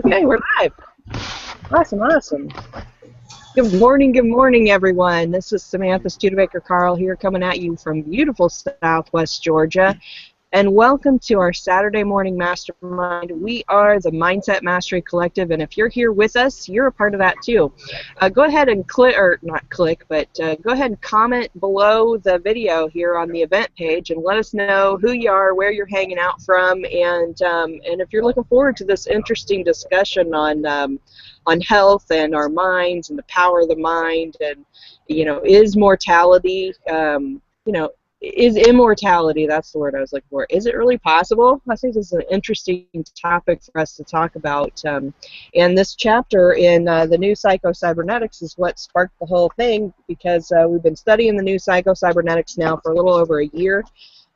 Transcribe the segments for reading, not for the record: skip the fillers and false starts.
Okay, we're live. Awesome, awesome. Good morning, everyone. This is Samantha Studebaker-Carl here coming at you from beautiful Southwest Georgia. And welcome to our Saturday morning mastermind. We are the Mindset Mastery Collective, and if you're here with us, you're a part of that too. Go ahead and click, or not click, but go ahead and comment below the video here on the event page and let us know who you are, where you're hanging out from, and if you're looking forward to this interesting discussion on health and our minds and the power of the mind, and is mortality, is immortality, that's the word I was looking for, is it really possible? I think this is an interesting topic for us to talk about. And this chapter in the new Psycho-Cybernetics is what sparked the whole thing, because we've been studying the new Psycho-Cybernetics now for a little over a year.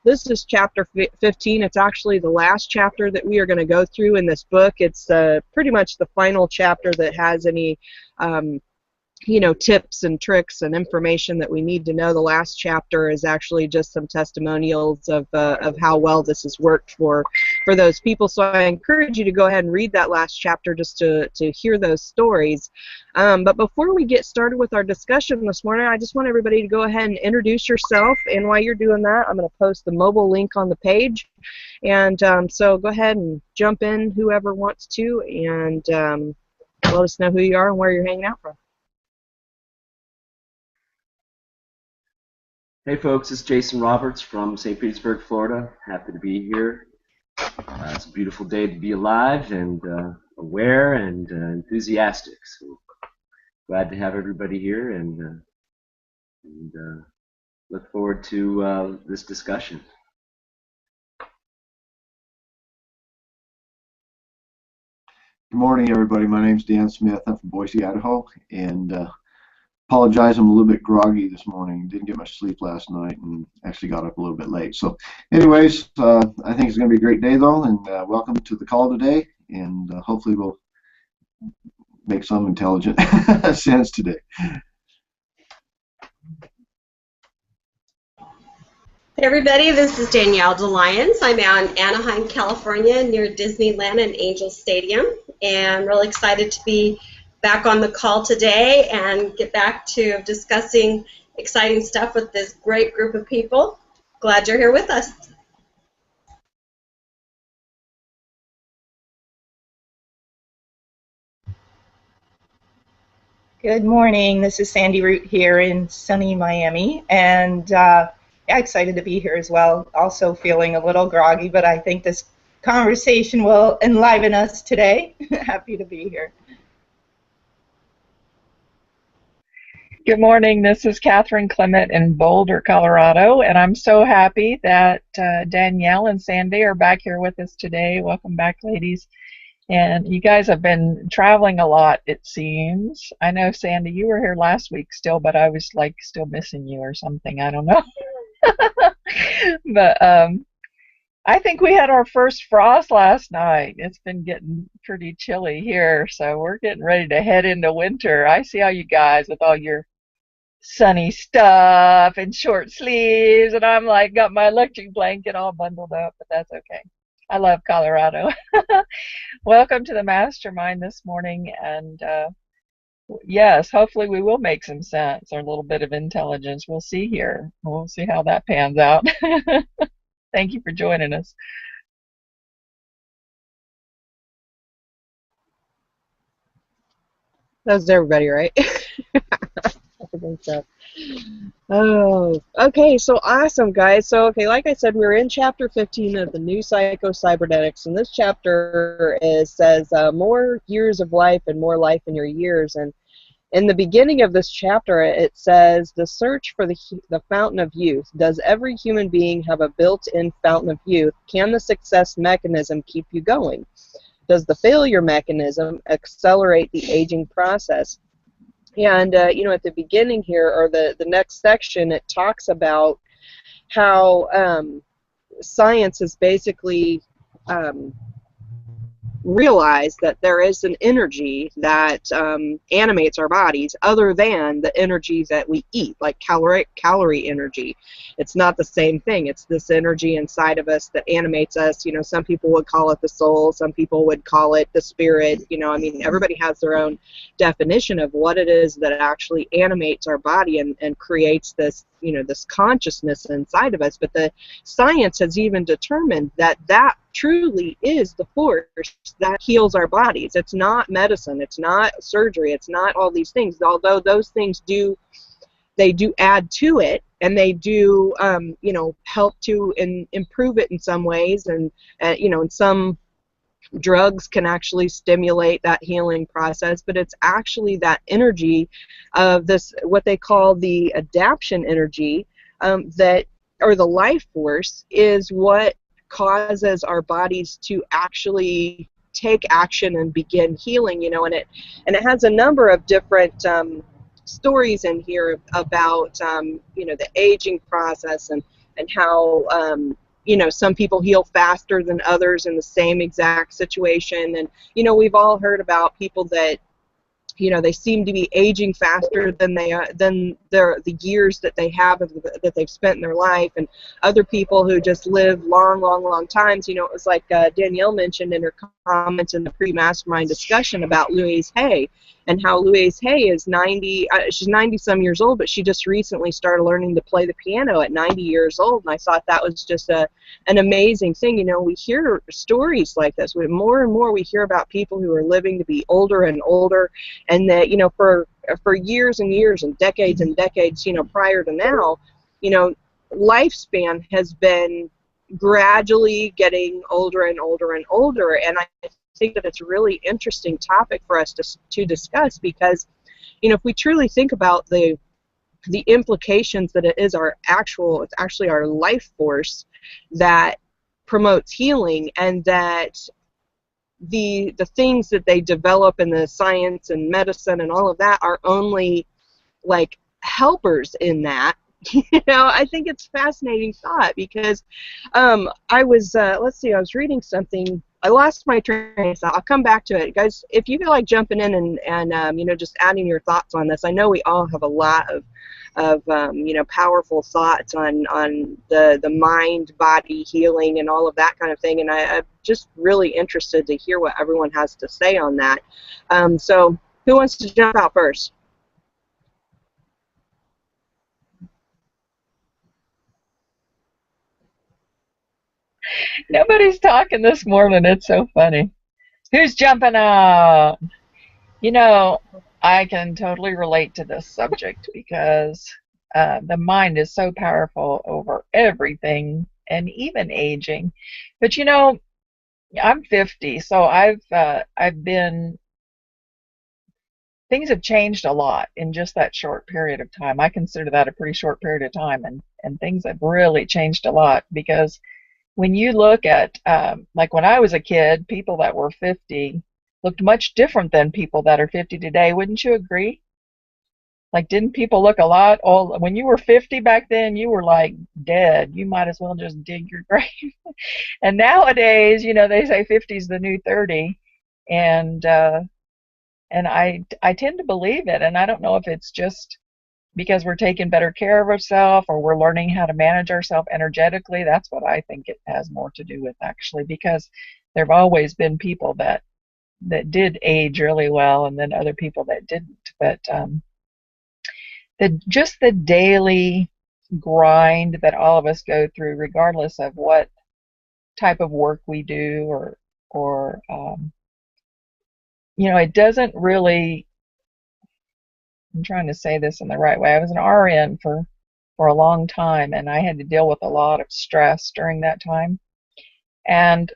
This is chapter 15. It's actually the last chapter that we are going to go through in this book. It's pretty much the final chapter that has any tips and tricks and information that we need to know. The last chapter is actually just some testimonials of how well this has worked for those people. So I encourage you to go ahead and read that last chapter just to hear those stories. But before we get started with our discussion this morning, I just want everybody to go ahead and introduce yourself. And while you're doing that, I'm going to post the mobile link on the page. And so go ahead and jump in, whoever wants to, and let us know who you are and where you're hanging out from. Hey folks, it's Jason Roberts from St. Petersburg, Florida. Happy to be here. It's a beautiful day to be alive and aware and enthusiastic. So glad to have everybody here and look forward to this discussion. Good morning, everybody. My name's Dan Smith. I'm from Boise, Idaho, and apologize, I'm a little bit groggy this morning. Didn't get much sleep last night and actually got up a little bit late. So anyways, I think it's going to be a great day, though, and welcome to the call today, and hopefully we'll make some intelligent sense today. Hey everybody, this is Danielle DeLyons. I'm out in Anaheim, California, near Disneyland and Angel Stadium, and I'm really excited to be back on the call today and get back to discussing exciting stuff with this great group of people. Glad you're here with us. Good morning. This is Sandy Root here in sunny Miami, and excited to be here as well. Also feeling a little groggy, but I think this conversation will enliven us today. Happy to be here. Good morning, this is Catherine Clement in Boulder, Colorado, and I'm so happy that Danielle and Sandy are back here with us today. Welcome back, ladies. And you guys have been traveling a lot, it seems. I know, Sandy, you were here last week still, but I was like still missing you or something, I don't know. But I think we had our first frost last night. It's been getting pretty chilly here, so we're getting ready to head into winter. I see how you guys with all your sunny stuff and short sleeves, and I'm like got my electric blanket all bundled up, but that's okay. I love Colorado. Welcome to the mastermind this morning, and yes, hopefully we will make some sense or a little bit of intelligence. We'll see here. We'll see how that pans out. Thank you for joining us. That was everybody, right? I think so. Oh, okay, so awesome, guys. So, okay, like I said, we're in chapter 15 of the new Psycho-Cybernetics, and this chapter says more years of life and more life in your years. And in the beginning of this chapter, it says, the search for the fountain of youth. Does every human being have a built-in fountain of youth? Can the success mechanism keep you going? Does the failure mechanism accelerate the aging process? And, at the beginning here, or the next section, it talks about how science is basically realize that there is an energy that animates our bodies other than the energy that we eat, like calorie energy. It's not the same thing. It's this energy inside of us that animates us. You know, some people would call it the soul, some people would call it the spirit. You know, I mean, everybody has their own definition of what it is that actually animates our body and creates this, you know, this consciousness inside of us. But the science has even determined that that truly is the force that heals our bodies. It's not medicine, it's not surgery, it's not all these things, although those things do add to it, and they do you know, help to improve it in some ways, and you know, and some drugs can actually stimulate that healing process. But it's actually that energy of this, what they call the adaption energy, that, or the life force, is what causes our bodies to actually take action and begin healing. You know, and it has a number of different stories in here about you know, the aging process, and how you know, some people heal faster than others in the same exact situation. And you know, we've all heard about people that, you know, they seem to be aging faster than the years that they have, that they've spent in their life, and other people who just live long times. You know, it was like Danielle mentioned in her comments in the pre-mastermind discussion about Louise Hay, and how Louise Hay is 90, she's 90 some years old, but she just recently started learning to play the piano at 90 years old, and I thought that was just an amazing thing. You know, we hear stories like this. More and more we hear about people who are living to be older and older, and that, you know, for years and years and decades, you know, prior to now, you know, lifespan has been gradually getting older and older and older. And I think that it's a really interesting topic for us to discuss, because, you know, if we truly think about the implications that it is it's actually our life force that promotes healing, and that the things that they develop in the science and medicine and all of that are only like helpers in that. You know, I think it's a fascinating thought, because I was let's see, I was reading something. I lost my train of thought. I'll come back to it, guys. If you feel like jumping in and you know, just adding your thoughts on this, I know we all have a lot of you know, powerful thoughts on the mind body healing and all of that kind of thing, and I'm just really interested to hear what everyone has to say on that. So who wants to jump out first? Nobody's talking this morning. It's so funny. Who's jumping out? You know, I can totally relate to this subject, because the mind is so powerful over everything, and even aging. But you know, I'm 50, so I've been, things have changed a lot in just that short period of time. I consider that a pretty short period of time, and things have really changed a lot, because when you look at, like when I was a kid, people that were 50 looked much different than people that are 50 today. Wouldn't you agree? Like, didn't people look a lot old? When you were 50 back then, you were like dead. You might as well just dig your grave. And nowadays, you know, they say 50 is the new 30, and I tend to believe it. And I don't know if it's just because we're taking better care of ourselves, or we're learning how to manage ourselves energetically. That's what I think it has more to do with, actually, because there have always been people that did age really well, and then other people that didn't. But just the daily grind that all of us go through, regardless of what type of work we do, or you know, it doesn't really, I'm trying to say this in the right way. I was an RN for a long time, and I had to deal with a lot of stress during that time. And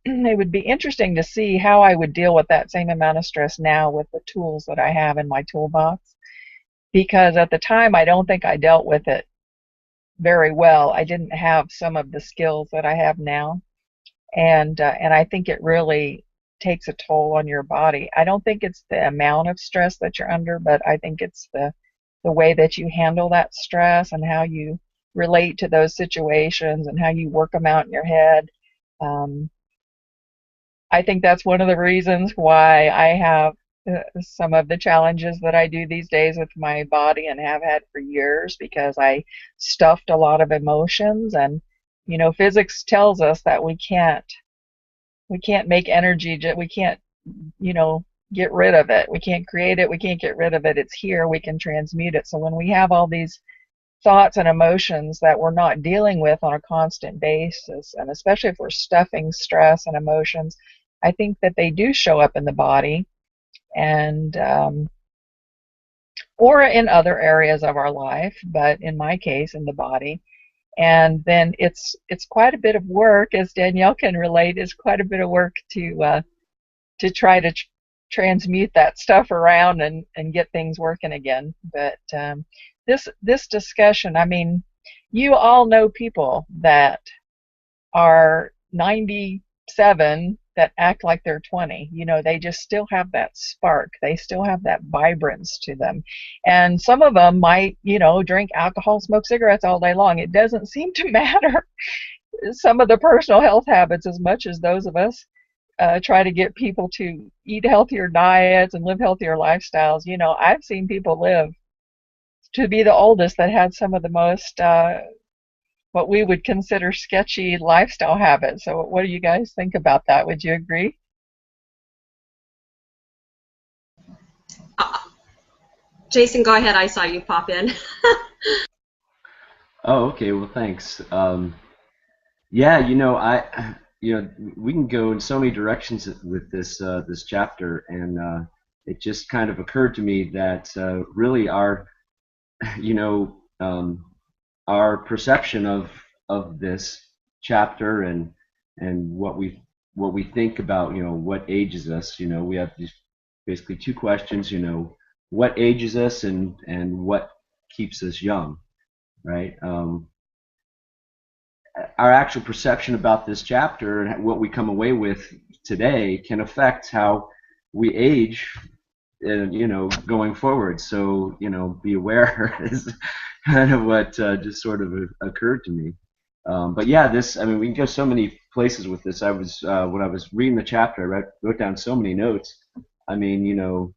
it would be interesting to see how I would deal with that same amount of stress now with the tools that I have in my toolbox. Because at the time, I don't think I dealt with it very well. I didn't have some of the skills that I have now. And I think it really takes a toll on your body. I don't think it's the amount of stress that you're under, but I think it's the way that you handle that stress, and how you relate to those situations, and how you work them out in your head. I think that's one of the reasons why I have some of the challenges that I do these days with my body and have had for years, because I stuffed a lot of emotions. And you know, physics tells us that we can't make energy, we can't, you know, get rid of it. We can't create it, we can't get rid of it. It's here, we can transmute it. So when we have all these thoughts and emotions that we're not dealing with on a constant basis, and especially if we're stuffing stress and emotions, I think that they do show up in the body, and or in other areas of our life, but in my case, in the body. And then it's quite a bit of work, as Danielle can relate. It's quite a bit of work to try to transmute that stuff around and get things working again. But this discussion, I mean, you all know people that are 97 that act like they're 20. You know, they just still have that spark. They still have that vibrance to them. And some of them might, you know, drink alcohol, smoke cigarettes all day long. It doesn't seem to matter some of the personal health habits as much as those of us try to get people to eat healthier diets and live healthier lifestyles. You know, I've seen people live to be the oldest that had some of the most what we would consider sketchy lifestyle habits. So what do you guys think about that? Would you agree? Jason, go ahead. I saw you pop in. Oh, okay. Well, thanks. Yeah, you know, we can go in so many directions with this this chapter, and it just kind of occurred to me that really our, you know, our perception of this chapter and what we think about, you know, what ages us. You know, we have these basically two questions. You know, what ages us and what keeps us young, right? Our actual perception about this chapter and what we come away with today can affect how we age, you know, going forward. So, you know, be aware is kind of what just sort of occurred to me. But yeah, this, I mean, we can go so many places with this. I was when I was reading the chapter, I wrote down so many notes. I mean, you know,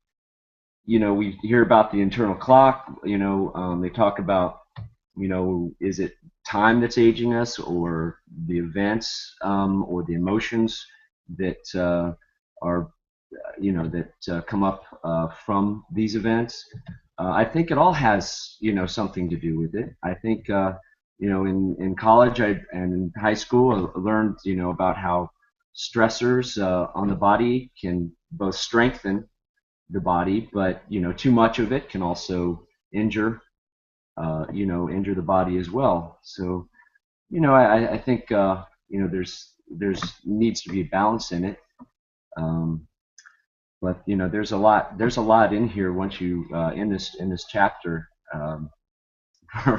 we hear about the internal clock. You know, they talk about, you know, is it time that's aging us, or the events, or the emotions that are, you know, that come up from these events. I think it all has, you know, something to do with it. I think, you know, in college and in high school, I learned, you know, about how stressors on the body can both strengthen the body, but, you know, too much of it can also injure, you know, injure the body as well. So, you know, I think, you know, there's needs to be a balance in it. But you know, there's a lot in here once you in this chapter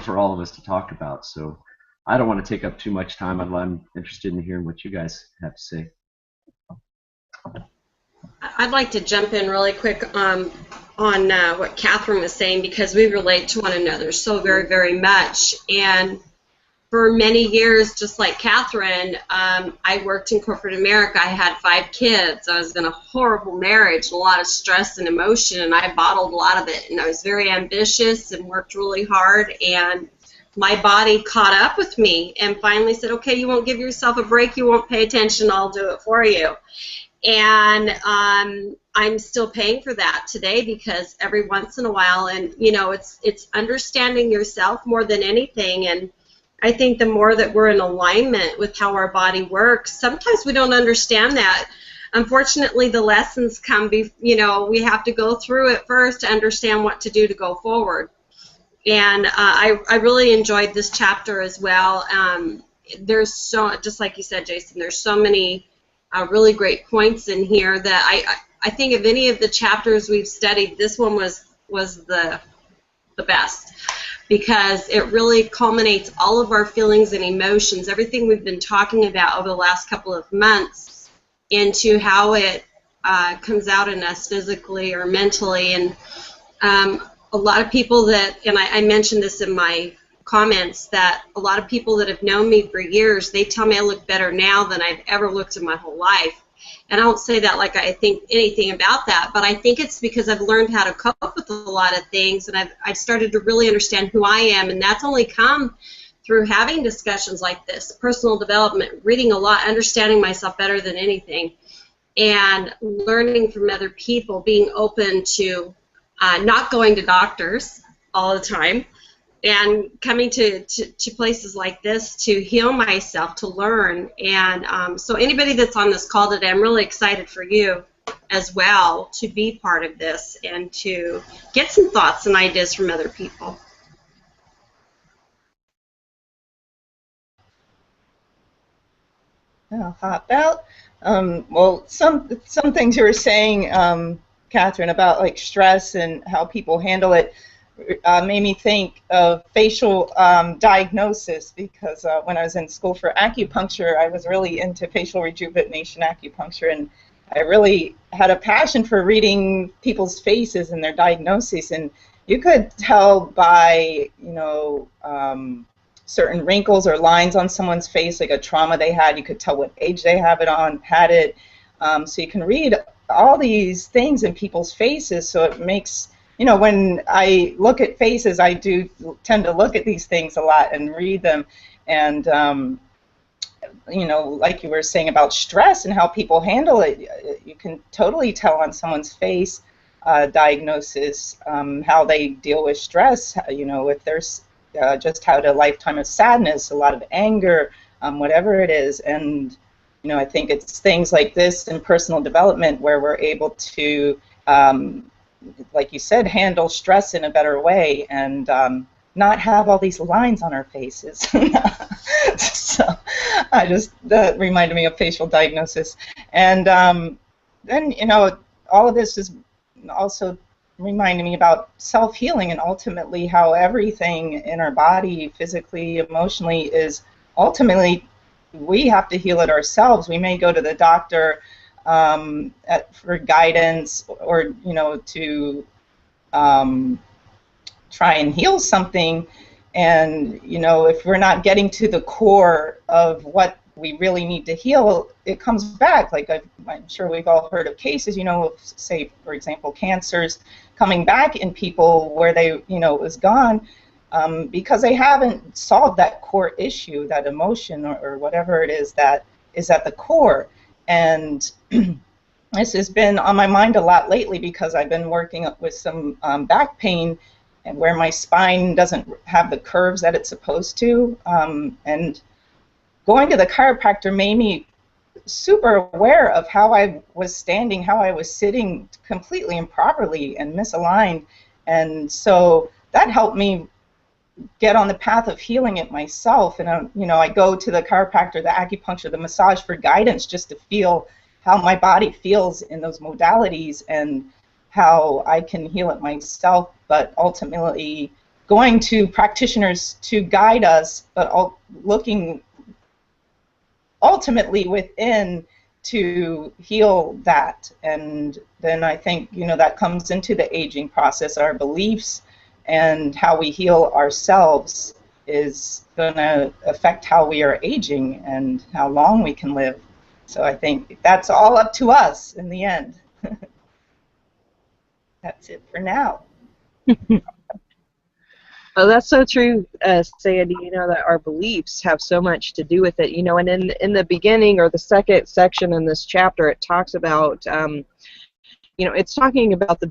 for all of us to talk about. So I don't want to take up too much time. I'm interested in hearing what you guys have to say. I'd like to jump in really quick on what Catherine was saying, because we relate to one another so very, very much. And for many years, just like Catherine, I worked in corporate America. I had 5 kids. I was in a horrible marriage, a lot of stress and emotion, and I bottled a lot of it. And I was very ambitious and worked really hard, and my body caught up with me and finally said, okay, you won't give yourself a break, you won't pay attention, I'll do it for you. And I'm still paying for that today, because every once in a while, and you know, it's understanding yourself more than anything. And I think the more that we're in alignment with how our body works, sometimes we don't understand that. Unfortunately, the lessons come, you know, we have to go through it first to understand what to do to go forward. And I really enjoyed this chapter as well. There's so, just like you said, Jason, there's so many really great points in here that I think of any of the chapters we've studied, this one was the best, because it really culminates all of our feelings and emotions, everything we've been talking about over the last couple of months, into how it comes out in us physically or mentally. And a lot of people that, and I mentioned this in my comments, that a lot of people that have known me for years, they tell me I look better now than I've ever looked in my whole life. And I don't say that like I think anything about that, but I think it's because I've learned how to cope with a lot of things, and I've started to really understand who I am, and that's only come through having discussions like this, personal development, reading a lot, understanding myself better than anything, and learning from other people, being open to not going to doctors all the time, and coming to places like this to heal myself, to learn. And so anybody that's on this call today, I'm really excited for you as well to be part of this and to get some thoughts and ideas from other people. I'll hop out. Well, some things you were saying, Catherine, about like stress and how people handle it made me think of facial diagnosis, because when I was in school for acupuncture, I was really into facial rejuvenation acupuncture, and I really had a passion for reading people's faces and their diagnoses, and you could tell by, you know, certain wrinkles or lines on someone's face, like a trauma they had. You could tell what age they had it. So you can read all these things in people's faces, so it makes, you know, when I look at faces, I do tend to look at these things a lot and read them. And, you know, like you were saying about stress and how people handle it, you can totally tell on someone's face diagnosis how they deal with stress, you know, if there's just had a lifetime of sadness, a lot of anger, whatever it is. And, you know, I think it's things like this in personal development where we're able to, like you said, handle stress in a better way and not have all these lines on our faces. So that reminded me of facial diagnosis. And then, you know, all of this is also reminding me about self-healing, and ultimately how everything in our body, physically, emotionally, is ultimately we have to heal it ourselves. We may go to the doctor for guidance, or, you know, to try and heal something, and, you know, if we're not getting to the core of what we really need to heal, it comes back. Like I'm sure we've all heard of cases, you know, of, say, for example, cancers coming back in people where they, you know, it was gone because they haven't solved that core issue, that emotion or whatever it is that is at the core. And this has been on my mind a lot lately because I've been working with some back pain, and where my spine doesn't have the curves that it's supposed to. And going to the chiropractor made me super aware of how I was standing, how I was sitting completely improperly and misaligned. And so that helped me get on the path of healing it myself. And, you know, I go to the chiropractor, the acupuncture, the massage for guidance, just to feel how my body feels in those modalities and how I can heal it myself, but ultimately going to practitioners to guide us, but looking ultimately within to heal that. And then I think, you know, that comes into the aging process. Our beliefs and how we heal ourselves is going to affect how we are aging and how long we can live. So I think that's all up to us in the end. That's it for now. Oh, that's so true, Sandy. You know, that our beliefs have so much to do with it. You know, and in the beginning, or the second section in this chapter, it talks about, you know, it's talking about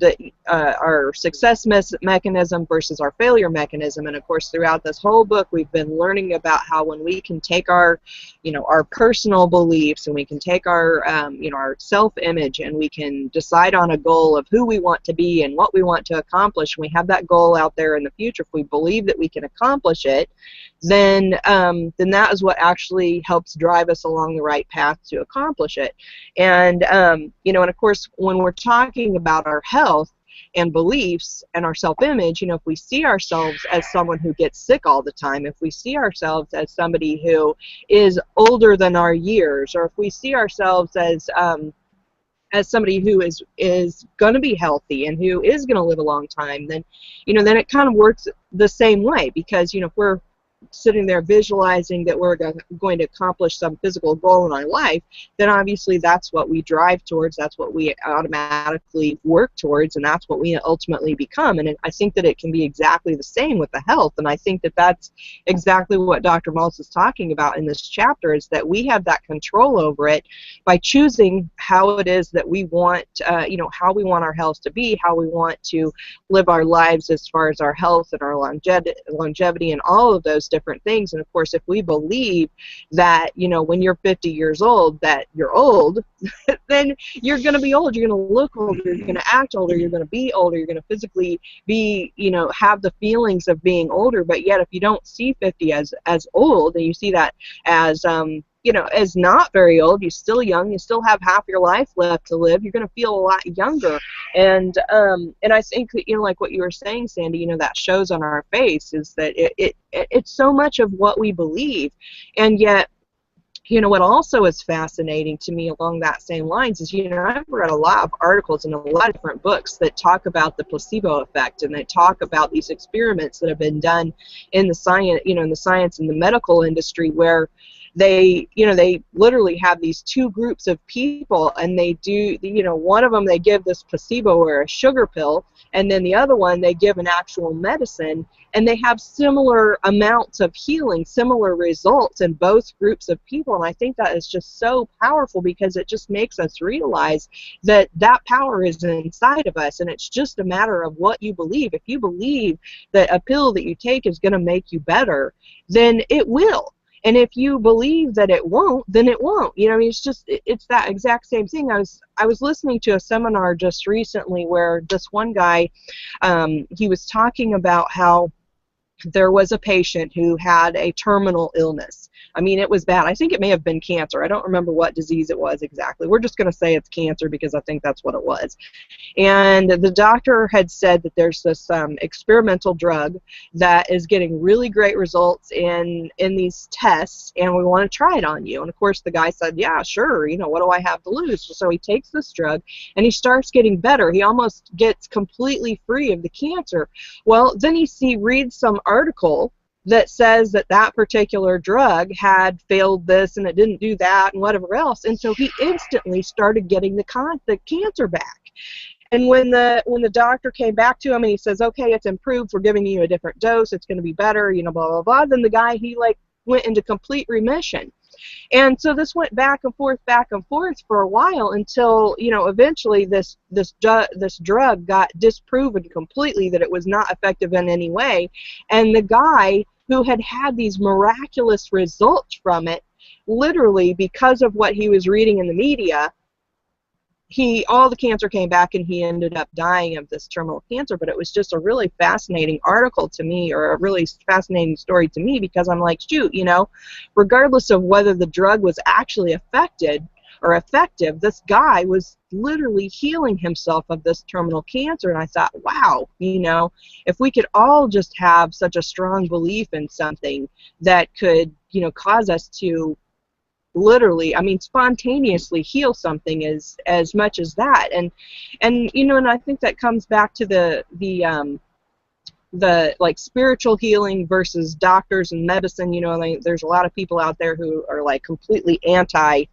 our success mechanism versus our failure mechanism. And of course, throughout this whole book, we've been learning about how when we can take our, you know, our personal beliefs, and we can take our, you know, our self-image, and we can decide on a goal of who we want to be and what we want to accomplish. And we have that goal out there in the future. If we believe that we can accomplish it, then that is what actually helps drive us along the right path to accomplish it. And you know, and of course, when we're talking about our health and beliefs and our self-image, you know, if we see ourselves as someone who gets sick all the time, if we see ourselves as somebody who is older than our years, or if we see ourselves as somebody who is going to be healthy and who is going to live a long time, then, you know, then it kind of works the same way. Because, you know, if we're sitting there visualizing that we're going to accomplish some physical goal in our life, then obviously that's what we drive towards, that's what we automatically work towards, and that's what we ultimately become. And I think that it can be exactly the same with the health, and I think that that's exactly what Dr. Maltz is talking about in this chapter, is that we have that control over it by choosing how it is that we want, how we want our health to be, how we want to live our lives as far as our health and our longevity and all of those different things. And of course, if we believe that, when you're 50 years old that you're old, then you're going to be old, you're going to look older, you're going to act older, you're going to be older, you're going to physically be, have the feelings of being older. But yet if you don't see 50 as old, and you see that as as not very old, you're still young, you still have half your life left to live, you're going to feel a lot younger. And I think that, like what you were saying, Sandy, that shows on our face, is that it's so much of what we believe. And yet, what also is fascinating to me along that same lines is, I've read a lot of articles and a lot of different books that talk about the placebo effect, and they talk about these experiments that have been done in the science, in the science and the medical industry, where they literally have these two groups of people, and they do, one of them they give this placebo or a sugar pill, and then the other one they give an actual medicine, and they have similar amounts of healing, similar results in both groups of people. And I think that is just so powerful, because it just makes us realize that that power is inside of us, and it's just a matter of what you believe. If you believe that a pill that you take is going to make you better, then it will. And if you believe that it won't, then it won't. It's that exact same thing. I was listening to a seminar just recently where this one guy, he was talking about how there was a patient who had a terminal illness. I mean, it was bad. I think it may have been cancer. I don't remember what disease it was exactly. We're just going to say it's cancer because I think that's what it was. And the doctor had said that there's this experimental drug that is getting really great results in these tests, and we want to try it on you. And of course the guy said, yeah, sure, what do I have to lose? So he takes this drug and he starts getting better. He almost gets completely free of the cancer. Well, then he reads some article that says that that particular drug had failed this and it didn't do that and whatever else, and so he instantly started getting the cancer back. And when the doctor came back to him and he says, okay, it's improved, we're giving you a different dose, it's going to be better, blah blah blah, then the guy, he went into complete remission. And so this went back and forth for a while, until eventually this drug got disproven completely that it was not effective in any way. And the guy who had these miraculous results from it, literally because of what he was reading in the media, all the cancer came back and he ended up dying of this terminal cancer. But it was just a really fascinating article to me, or a really fascinating story to me, because I'm like, shoot, regardless of whether the drug was actually effective, this guy was literally healing himself of this terminal cancer. And I thought, wow, if we could all just have such a strong belief in something that could, cause us to literally, spontaneously heal something as much as that. And I think that comes back to the spiritual healing versus doctors and medicine. There's a lot of people out there who are completely anti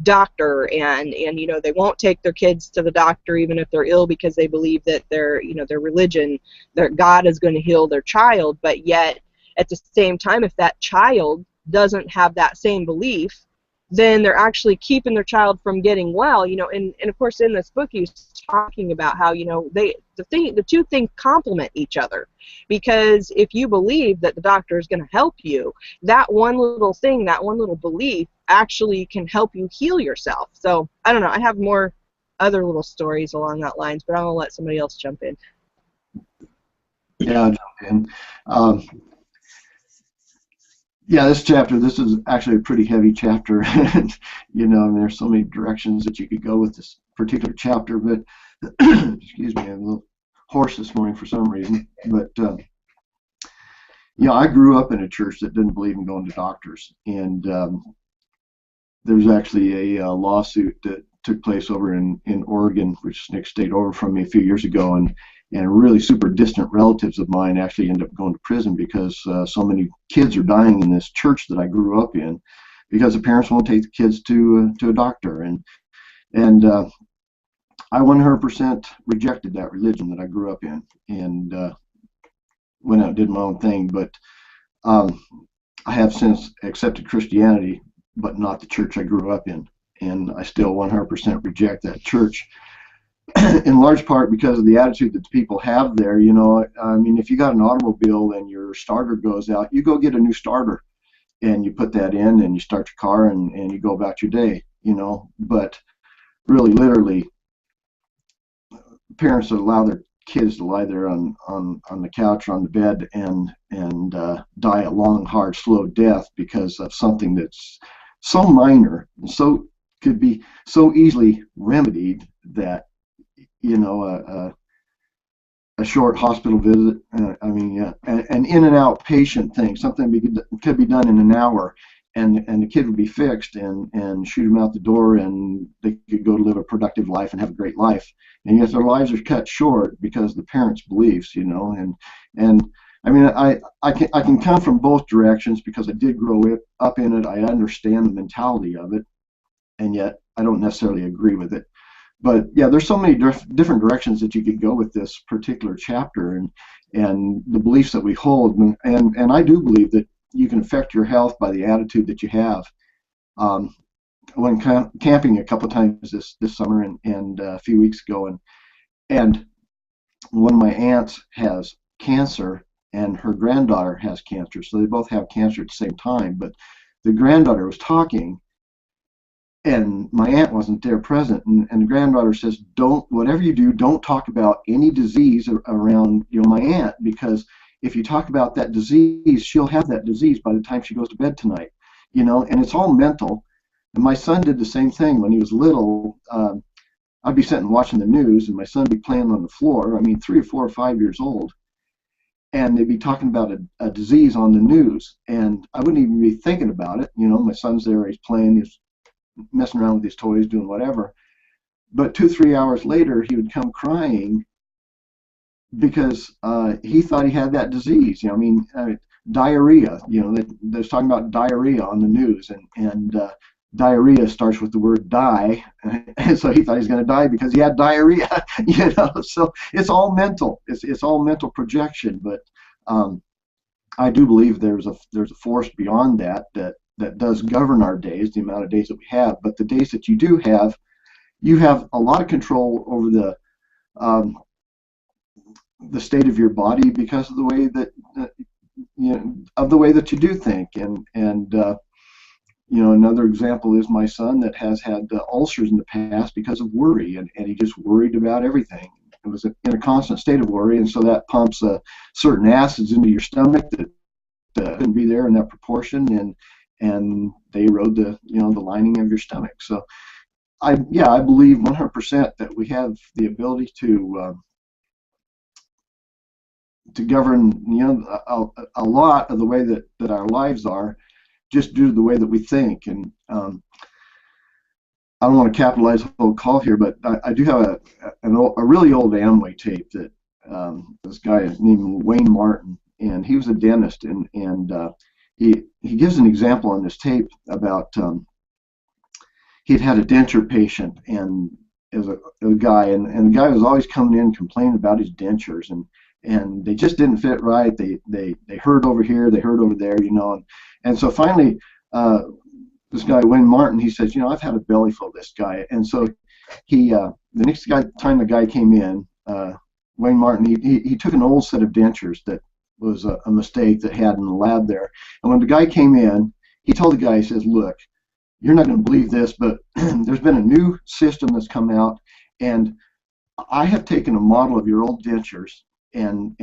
doctor, and they won't take their kids to the doctor even if they're ill, because they believe that their religion, their God is going to heal their child. But yet at the same time, if that child doesn't have that same belief, then they're actually keeping their child from getting well. And of course in this book he's talking about how the two things complement each other, because if you believe that the doctor is going to help you, that one little thing, that one little belief actually can help you heal yourself. So I don't know, I have more other little stories along that lines, but I'm going to let somebody else jump in. Yeah, I'll jump in. Yeah, this is actually a pretty heavy chapter, and there's so many directions that you could go with this particular chapter. But excuse me, I'm a little hoarse this morning for some reason. But I grew up in a church that didn't believe in going to doctors, and there was actually a lawsuit that took place over in Oregon, which is next state over from me, a few years ago, and and really super distant relatives of mine actually end up going to prison because so many kids are dying in this church that I grew up in because the parents won't take the kids to a doctor. And I 100% rejected that religion that I grew up in and went out and did my own thing. But I have since accepted Christianity, but not the church I grew up in. And I still 100% reject that church, in large part because of the attitude that the people have there. You know, I mean, if you got an automobile and your starter goes out, you go get a new starter and you put that in and you start your car and you go about your day, you know. But really, literally, parents that allow their kids to lie there on the couch or on the bed and die a long, hard, slow death because of something that's so minor and so could be so easily remedied that, you know, a short hospital visit, I mean, an in and out patient thing, something could be done in an hour, and the kid would be fixed and shoot them out the door, and they could go to live a productive life and have a great life. And yet their lives are cut short because of the parents' beliefs, you know. And I mean, I can come from both directions because I did grow up in it. I understand the mentality of it, and yet I don't necessarily agree with it. But yeah, there's so many different directions that you could go with this particular chapter and the beliefs that we hold. And I do believe that you can affect your health by the attitude that you have. I went camping a couple of times this summer and a few weeks ago, and one of my aunts has cancer and her granddaughter has cancer, so they both have cancer at the same time. But the granddaughter was talking, and my aunt wasn't there present, and the granddaughter says, whatever you do, don't talk about any disease around, you know, my aunt, because if you talk about that disease, she'll have that disease by the time she goes to bed tonight, you know. And it's all mental. And my son did the same thing when he was little. I'd be sitting watching the news, and my son would be playing on the floor. I mean, 3 or 4 or 5 years old, and they'd be talking about a disease on the news, and I wouldn't even be thinking about it. You know, my son's there, he's playing, he's messing around with his toys, doing whatever. But 2 or 3 hours later, he would come crying because he thought he had that disease. You know, I mean, diarrhea. You know, they're talking about diarrhea on the news, and diarrhea starts with the word die, and so he thought he was going to die because he had diarrhea. You know, so it's all mental. It's all mental projection. But I do believe there's a force beyond that does govern our days, the amount of days that we have. But the days that you do have, you have a lot of control over the state of your body because of the way that you know, of the way that you do think. And you know, another example is my son that has had ulcers in the past because of worry, and he just worried about everything. It was in a constant state of worry, and so that pumps certain acids into your stomach that couldn't be there in that proportion, and they erode the lining of your stomach. So I believe 100% that we have the ability to govern, you know, a lot of the way that our lives are, just due to the way that we think. And I don't want to capitalize the whole call here, but I do have a really old Amway tape that this guy named Wayne Martin, and he was a dentist, and he gives an example on this tape about he'd had a denture patient, and as a guy, and the guy was always coming in complaining about his dentures, and they just didn't fit right. They hurt over here, they hurt over there, you know. And so finally, this guy Wayne Martin, he says, you know, I've had a belly full of this guy. And so he, the next time the guy came in, Wayne Martin, he took an old set of dentures that was a mistake that had in the lab there. And when the guy came in, he told the guy, he says, look, you're not going to believe this, but there's been a new system that's come out, and I have taken a model of your old dentures, and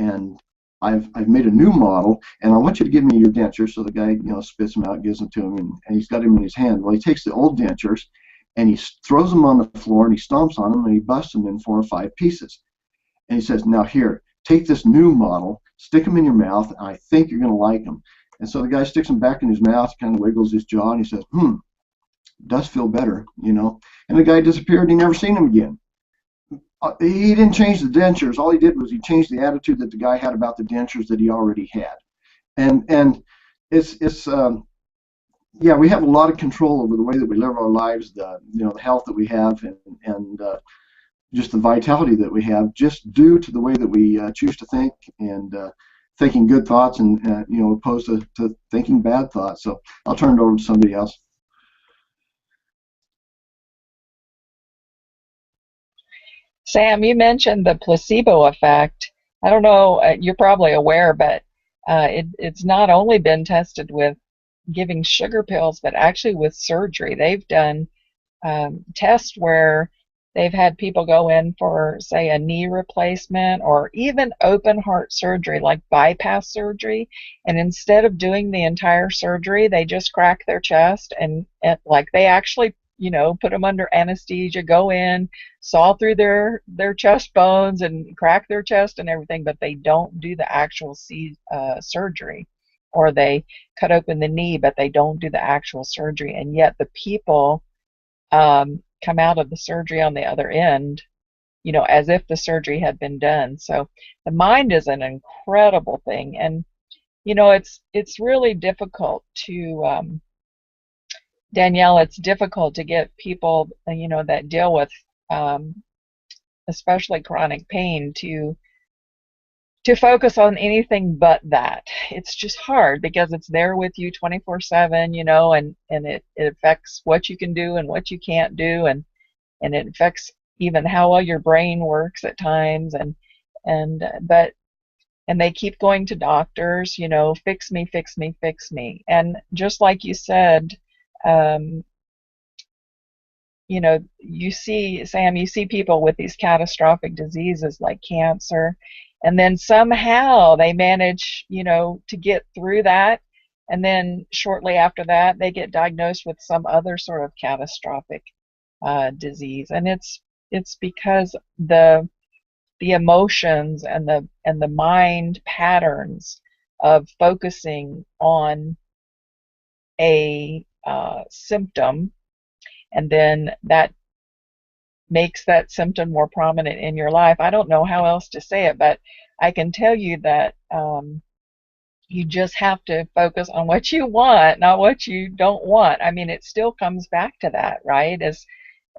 I've made a new model, and I want you to give me your dentures. So the guy, you know, spits them out, gives them to him, and he's got them in his hand. Well, he takes the old dentures, and he throws them on the floor, and he stomps on them, and he busts them in 4 or 5 pieces. And he says, now here, take this new model, stick them in your mouth, and I think you're going to like them. And so the guy sticks them back in his mouth, kind of wiggles his jaw, and he says, does feel better, you know. And the guy disappeared, and he never seen him again. He didn't change the dentures. All he did was he changed the attitude that the guy had about the dentures that he already had. And it's yeah, we have a lot of control over the way that we live our lives, the health that we have, and just the vitality that we have, just due to the way that we choose to think, and thinking good thoughts, and opposed to thinking bad thoughts. So I'll turn it over to somebody else. Sam, you mentioned the placebo effect. I don't know, you're probably aware, but it's not only been tested with giving sugar pills, but actually with surgery. They've done tests where they've had people go in for, say, a knee replacement or even open heart surgery, like bypass surgery, and instead of doing the entire surgery, they just crack their chest, and like they actually put them under anesthesia, go in, saw through their chest bones and crack their chest and everything, but they don't do the actual surgery. Or they cut open the knee, but they don't do the actual surgery, and yet the people come out of the surgery on the other end, as if the surgery had been done. So the mind is an incredible thing, and it's really difficult to Danielle, it's difficult to get people that deal with especially chronic pain to focus on anything but that. It's just hard because it's there with you 24/7, and it affects what you can do and what you can't do, and it affects even how well your brain works at times, and they keep going to doctors, fix me, fix me, fix me. And just like you said, you see, Sam, you see people with these catastrophic diseases like cancer, and then somehow they manage, to get through that, and then shortly after that they get diagnosed with some other sort of catastrophic disease, and it's because the emotions and the mind patterns of focusing on a symptom, and then that makes that symptom more prominent in your life. I don't know how else to say it, but I can tell you that you just have to focus on what you want, not what you don't want. I mean, it still comes back to that, right?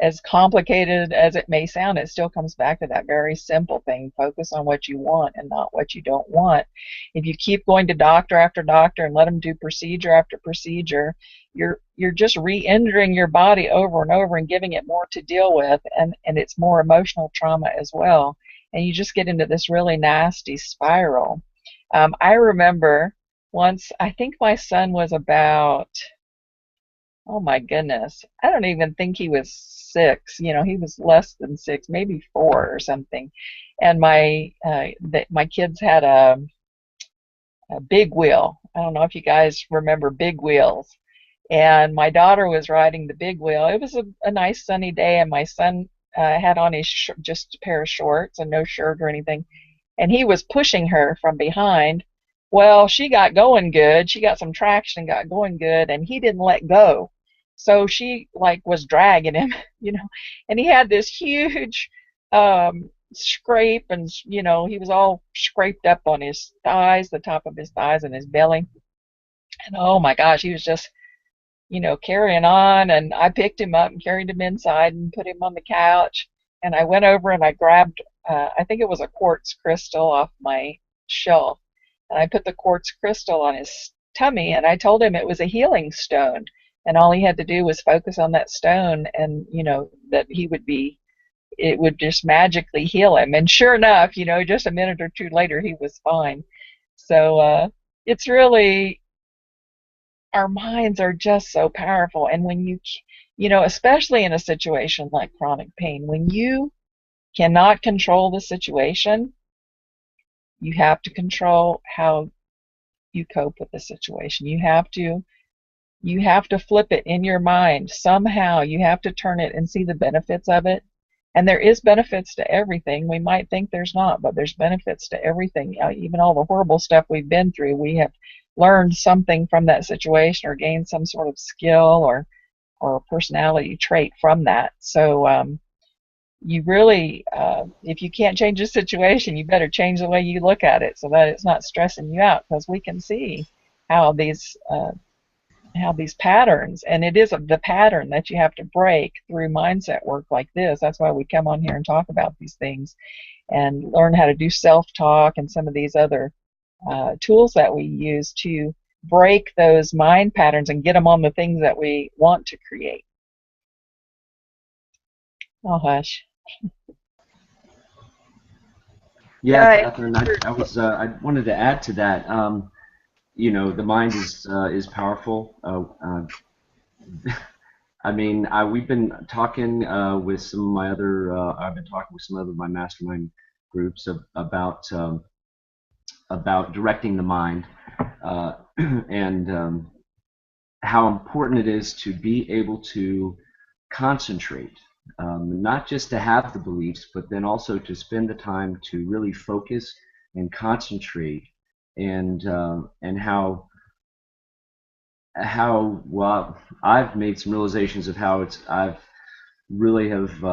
As complicated as it may sound, it still comes back to that very simple thing: focus on what you want and not what you don't want. If you keep going to doctor after doctor and let them do procedure after procedure, you're just re-injuring your body over and over and giving it more to deal with, and it's more emotional trauma as well, and you just get into this really nasty spiral. I remember once, I think my son was about, oh my goodness, I don't even think he was 6. He was less than 6, maybe 4 or something. And my kids had a big wheel. I don't know if you guys remember big wheels. And my daughter was riding the big wheel. It was a nice sunny day, and my son had on his just a pair of shorts and no shirt or anything. And he was pushing her from behind. Well, she got going good. She got some traction and got going good, and he didn't let go. So she was dragging him, and he had this huge scrape, and he was all scraped up on his thighs, the top of his thighs and his belly. And oh my gosh, he was just carrying on, and I picked him up and carried him inside and put him on the couch, and I went over and I grabbed I think it was a quartz crystal off my shelf, and I put the quartz crystal on his tummy, and I told him it was a healing stone, and all he had to do was focus on that stone, and that it would just magically heal him. And sure enough, just a minute or two later he was fine. So it's really, our minds are just so powerful, and when you especially in a situation like chronic pain, when you cannot control the situation, you have to control how you cope with the situation. You have to flip it in your mind somehow. You have to turn it and see the benefits of it. And there is benefits to everything. We might think there's not, but there's benefits to everything. Even all the horrible stuff we've been through, we have learned something from that situation, or gained some sort of skill or personality trait from that. So you really, if you can't change a situation, you better change the way you look at it so that it's not stressing you out, because we can see how these patterns, and it is the pattern that you have to break through mindset work like this. That's why we come on here and talk about these things and learn how to do self-talk and some of these other tools that we use to break those mind patterns and get them on the things that we want to create. Oh, hush. Yeah, Catherine, I wanted to add to that. You know, the mind is powerful. I mean, we've been talking with some of my other. I've been talking with some of my mastermind groups about directing the mind, and how important it is to be able to concentrate, not just to have the beliefs, but then also to spend the time to really focus and concentrate, and how well I've made some realizations of how I've really have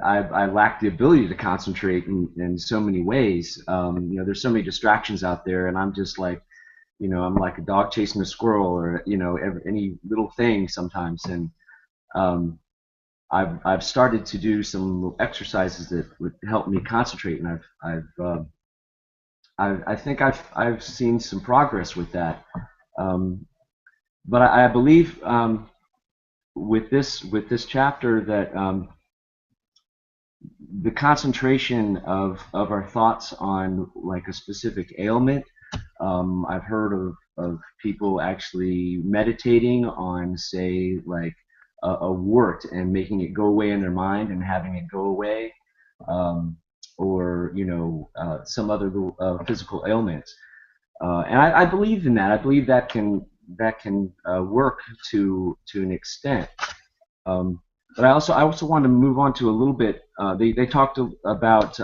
I lack the ability to concentrate in so many ways. You know, there's so many distractions out there, and I'm just like, you know, I'm like a dog chasing a squirrel, or you know, any little thing sometimes. And I've started to do some exercises that would help me concentrate, and I think I've seen some progress with that. But I believe with this chapter that the concentration of our thoughts on like a specific ailment. I've heard of people actually meditating on, say, like a wart and making it go away in their mind and having it go away, or you know, some other physical ailments. And I believe in that. I believe that can work to an extent. But I also want to move on to a little bit. They talked about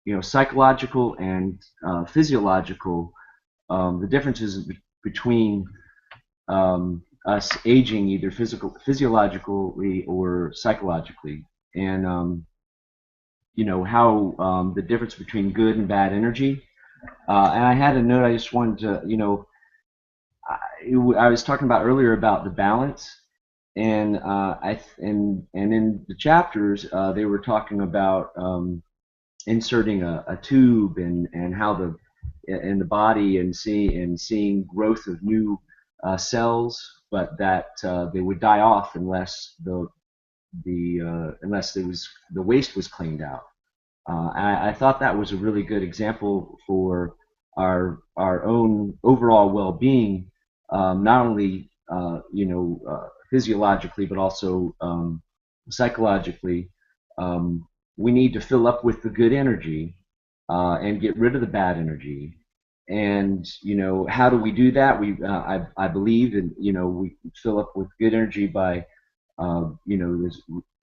you know, psychological and physiological, the differences between us aging either physiologically or psychologically, and you know, how the difference between good and bad energy. And I had a note. I just wanted to, you know, I was talking about earlier about the balance, and and in the chapters they were talking about inserting a tube, and how in the body, and seeing growth of new cells, but that they would die off unless unless the waste was cleaned out. I thought that was a really good example for our own overall well-being, not only you know, physiologically, but also psychologically. We need to fill up with the good energy and get rid of the bad energy. And you know, how do we do that? I believe, and you know, we fill up with good energy by you know,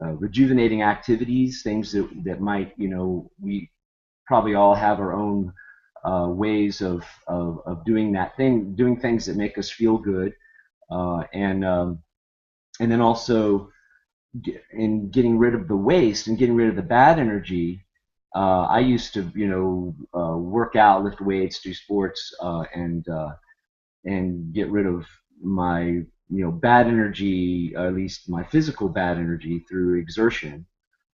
rejuvenating activities, things that might, you know, we probably all have our own ways of doing that thing, doing things that make us feel good, and then also in getting rid of the waste and getting rid of the bad energy. I used to, you know, work out, lift weights, do sports, and get rid of my, you know, bad energy, or at least my physical bad energy, through exertion.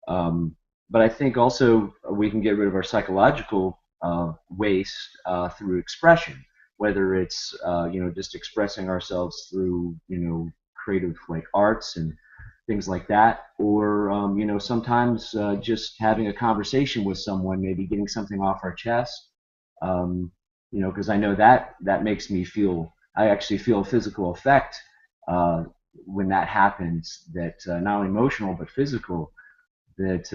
But I think also we can get rid of our psychological waste through expression, whether it's you know, just expressing ourselves through, you know, creative like arts and things like that, or you know, sometimes just having a conversation with someone, maybe getting something off our chest. You know, because I know that makes me feel. I actually feel a physical effect when that happens. That not only emotional but physical. That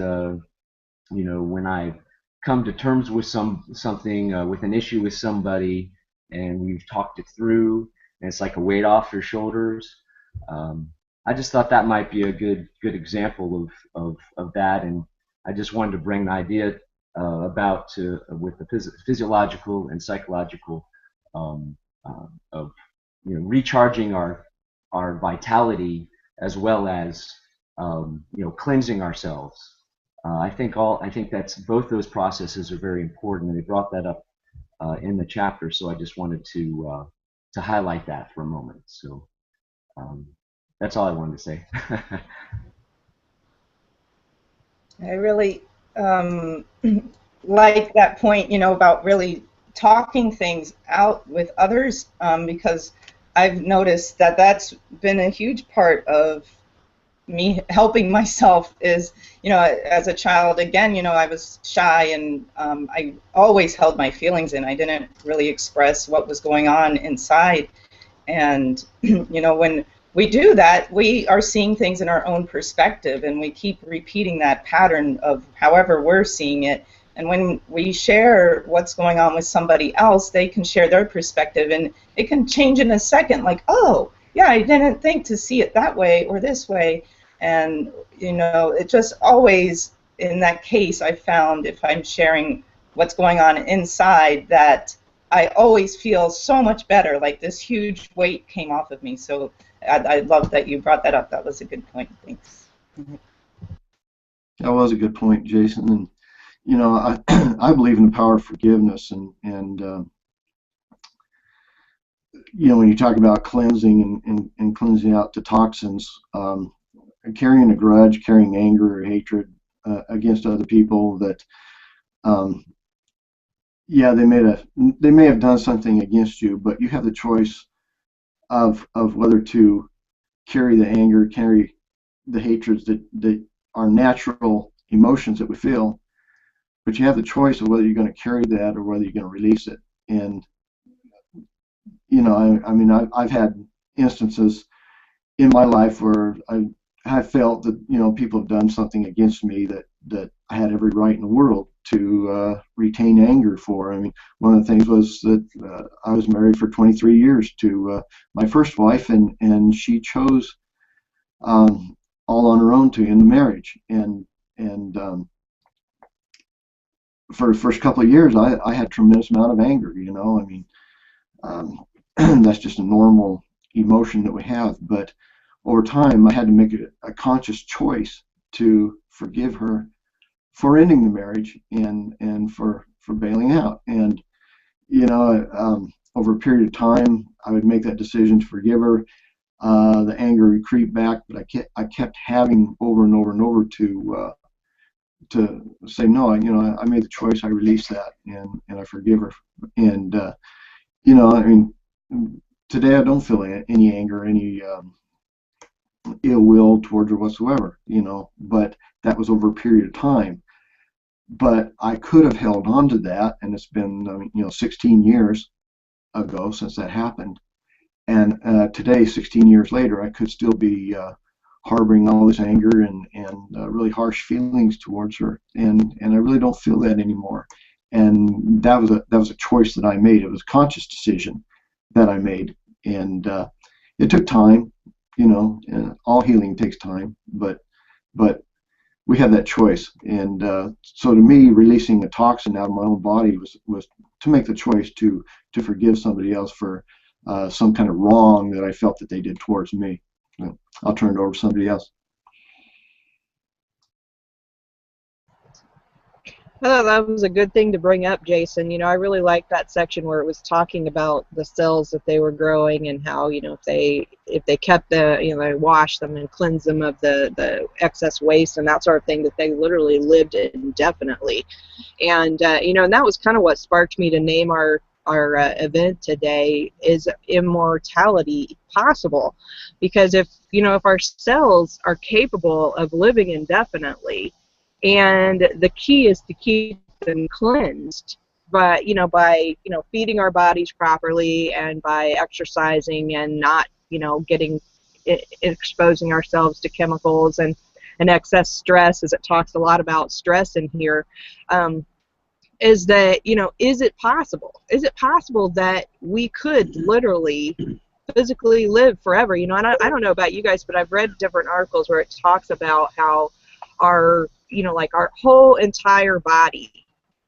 you know, when I come to terms with something, with an issue with somebody, and we've talked it through, and it's like a weight off your shoulders. I just thought that might be a good example of that, and I just wanted to bring the idea about with the physiological and psychological of, you know, recharging our vitality, as well as cleansing ourselves. I think that's both those processes are very important, and they brought that up in the chapter. So I just wanted to highlight that for a moment. So that's all I wanted to say. I really like that point, about really talking things out with others, because I've noticed that that's been a huge part of me helping myself. Is, as a child, again, I was shy, and I always held my feelings in. I didn't really express what was going on inside. And when we do that, we are seeing things in our own perspective, and we keep repeating that pattern of however we're seeing it. And when we share what's going on with somebody else, they can share their perspective, and it can change in a second, like, oh, yeah, I didn't think to see it that way or this way. And, it just always, in that case, I found if I'm sharing what's going on inside, that I always feel so much better, like this huge weight came off of me. So I love that you brought that up. That was a good point. Thanks. That was a good point, Jason. And I believe in the power of forgiveness, and when you talk about cleansing and cleansing out the toxins, carrying a grudge, carrying anger or hatred against other people, that yeah, they may have done something against you, but you have the choice of whether to carry the anger, carry the hatreds that are natural emotions that we feel, but you have the choice of whether you're going to carry that or whether you're going to release it. And I mean, I've had instances in my life where I felt that people have done something against me that I had every right in the world to retain anger for. I mean, one of the things was that I was married for 23 years to my first wife, and she chose all on her own to end the marriage. And for the first couple of years, I had a tremendous amount of anger. I mean, that's just a normal emotion that we have. But over time, I had to make a conscious choice to forgive her for ending the marriage and for bailing out. And over a period of time, I would make that decision to forgive her. The anger would creep back, but I kept having over and over and over to say no. I made the choice. I released that, and I forgive her. And I mean, today I don't feel any anger, any ill will towards her whatsoever. But that was over a period of time. But I could have held on to that, and it's been 16 years ago since that happened. And today, 16 years later, I could still be harboring all this anger and really harsh feelings towards her, and I really don't feel that anymore. And that was a choice that I made. It was a conscious decision that I made, and it took time. And all healing takes time, but we have that choice. And so to me, releasing a toxin out of my own body was to make the choice to forgive somebody else for some kind of wrong that I felt that they did towards me. I'll turn it over to somebody else. I thought that was a good thing to bring up, Jason. I really liked that section where it was talking about the cells that they were growing and how, if they kept they wash them and cleanse them of the excess waste and that sort of thing, that they literally lived indefinitely. And and that was kind of what sparked me to name our event today, is immortality possible? Because if our cells are capable of living indefinitely, and the key is to keep them cleansed, but by feeding our bodies properly and by exercising and not exposing ourselves to chemicals and excess stress, as it talks a lot about stress in here, is that is it possible? Is it possible that we could literally physically live forever? And I don't know about you guys, but I've read different articles where it talks about how our like our whole entire body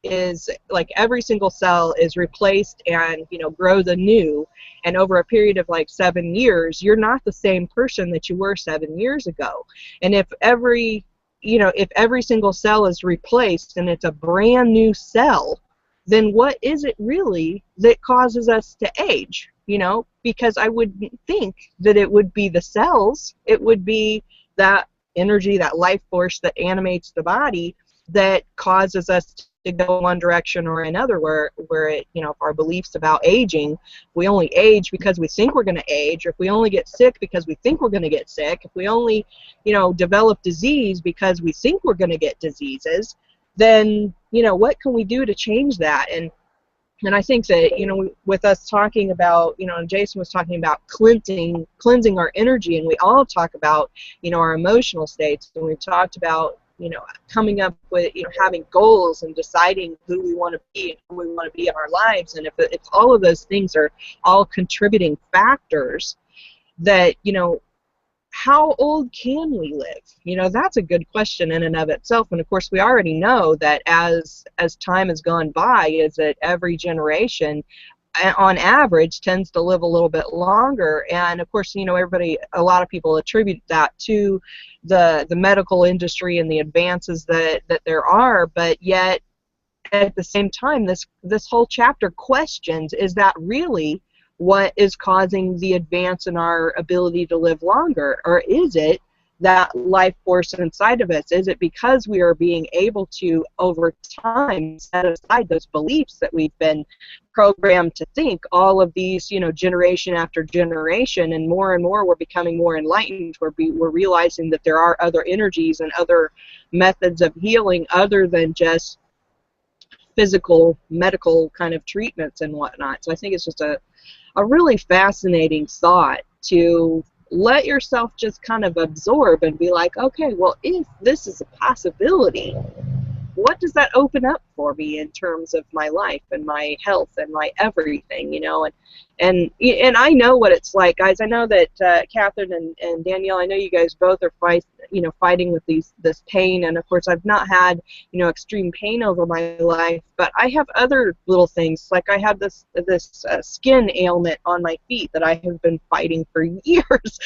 is like every single cell is replaced and, you know, grows anew, and over a period of like 7 years, you're not the same person that you were 7 years ago. And if every, you know, if every single cell is replaced and it's a brand new cell, then what is it really that causes us to age? You know, because I wouldn't think that it would be the cells. It would be that energy, that life force that animates the body that causes us to go one direction or another, where it, you know, if our beliefs about aging, we only age because we think we're going to age, or if we only get sick because we think we're going to get sick, if we only, you know, develop disease because we think we're going to get diseases, then, you know, what can we do to change that? And I think that, you know, with us talking about, you know, and Jason was talking about cleansing our energy, and we all talk about, you know, our emotional states, and we've talked about, you know, coming up with, you know, having goals and deciding who we want to be and who we want to be in our lives. And if all of those things are all contributing factors, that, you know, how old can we live? You know, that's a good question in and of itself. And of course, we already know that as time has gone by, is that every generation, on average, tends to live a little bit longer. And of course, you know, a lot of people attribute that to the medical industry and the advances that there are. But yet, at the same time, this whole chapter questions, is that really what is causing the advance in our ability to live longer? Or is it that life force inside of us? Is it because we are being able to, over time, set aside those beliefs that we've been programmed to think, all of these, you know, generation after generation, and more we're becoming more enlightened. We're realizing that there are other energies and other methods of healing other than just physical, medical kind of treatments and whatnot. So I think it's just a really fascinating thought to let yourself just kind of absorb and be like, okay, well, if this is a possibility, what does that open up for me in terms of my life and my health and my everything, you know? And I know what it's like, guys. I know that Catherine and Danielle, I know you guys both are fighting with this pain, and of course I've not had, you know, extreme pain over my life, but I have other little things. Like I have this skin ailment on my feet that I have been fighting for years,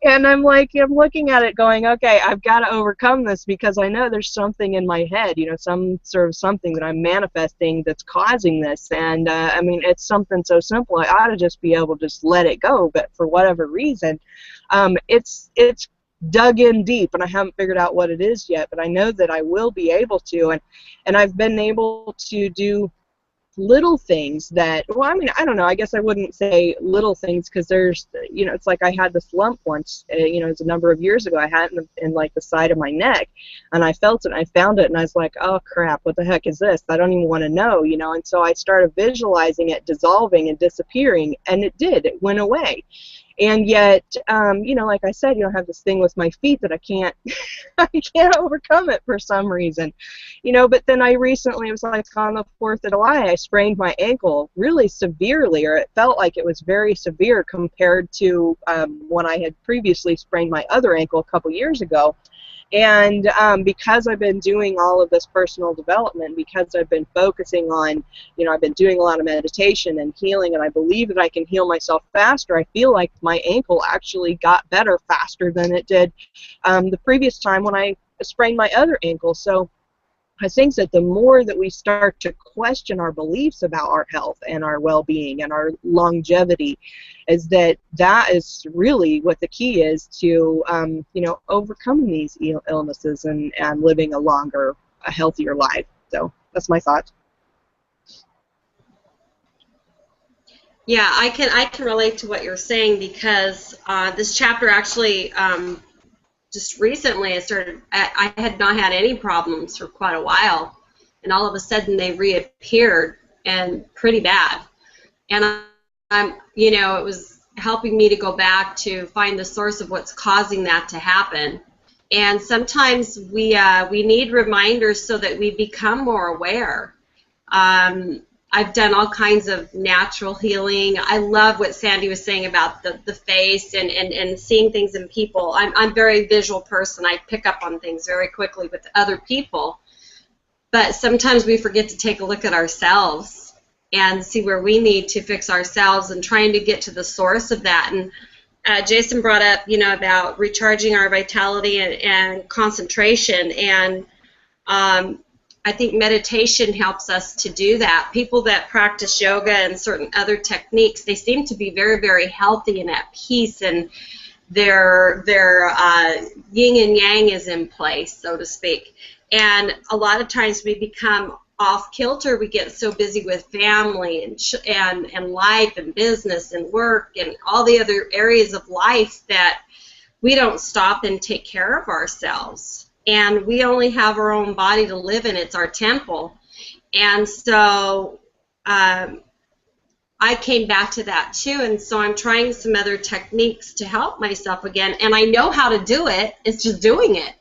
and I'm looking at it going, okay, I've got to overcome this, because I know there's something in my head, you know, some sort of something that I'm manifesting that's causing this. And I mean, it's something so simple. I ought to just be able to just let it go, but for whatever reason, it's dug in deep, and I haven't figured out what it is yet, but I know that I will be able to. And I've been able to do little things that, well, I mean, I don't know, I guess I wouldn't say little things, because there's, you know, it's like I had this lump once, you know, it's a number of years ago. I had it in like the side of my neck, and I felt it, and I found it, and I was like, oh crap, what the heck is this? I don't even want to know, you know. And so I started visualizing it dissolving and disappearing, and it did, it went away. And yet, you know, like I said, you know, I have this thing with my feet that I can't, I can't overcome it for some reason, you know. But then I recently, it was like on the 4th of July, I sprained my ankle really severely, or it felt like it was very severe compared to when I had previously sprained my other ankle a couple years ago. And because I've been doing all of this personal development, because I've been focusing on, you know, I've been doing a lot of meditation and healing, and I believe that I can heal myself faster, I feel like my ankle actually got better faster than it did the previous time when I sprained my other ankle. So I think that the more that we start to question our beliefs about our health and our well-being and our longevity, is that is really what the key is to, you know, overcoming these illnesses and living a longer, a healthier life. So that's my thought. Yeah, I can relate to what you're saying, because this chapter actually just recently I had not had any problems for quite a while, and all of a sudden they reappeared, and pretty bad. And I'm, you know, it was helping me to go back to find the source of what's causing that to happen. And sometimes we need reminders so that we become more aware. I've done all kinds of natural healing. I love what Sandy was saying about the face and seeing things in people. I'm a very visual person. I pick up on things very quickly with other people. but sometimes we forget to take a look at ourselves and see where we need to fix ourselves and trying to get to the source of that. And Jason brought up, you know, about recharging our vitality and concentration, and I think meditation helps us to do that. People that practice yoga and certain other techniques, they seem to be very, very healthy and at peace, and their yin and yang is in place, so to speak. And a lot of times we become off kilter. We get so busy with family and life and business and work and all the other areas of life that we don't stop and take care of ourselves. And we only have our own body to live in. It's our temple. And so I came back to that too, and so I'm trying some other techniques to help myself again, and I know how to do it. It's just doing it.